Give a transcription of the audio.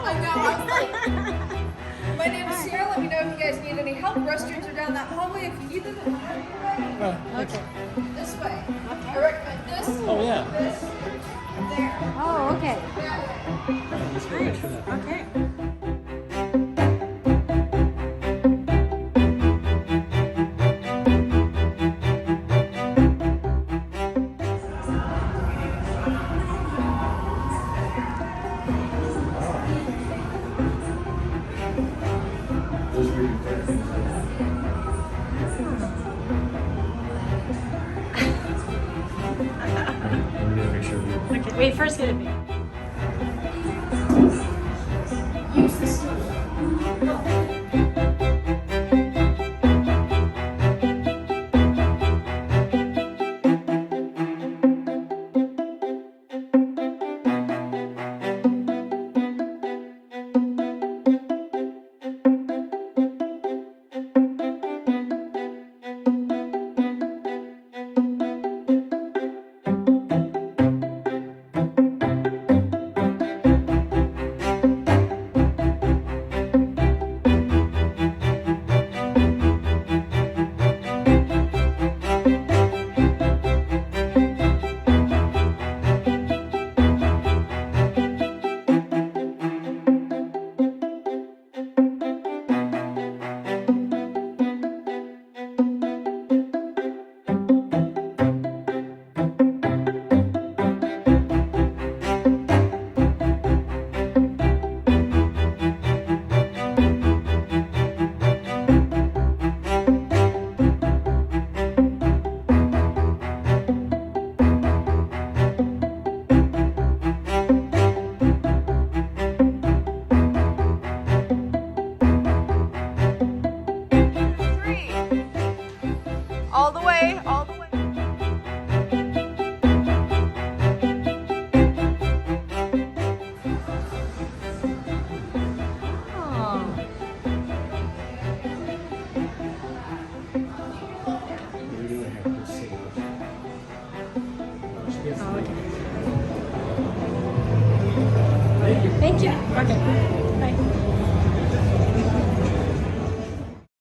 I know. I was like, my name is Sierra. Let me know if you guys need any help. Restrooms are down that hallway. If you need them, Okay. this way. I recommend this. Oh, yeah. This. There. Oh, okay. Let's go picture that. Okay. Okay, wait, first get a me. Use the stool. All the way, all the way. Thank you. Thank you. Okay.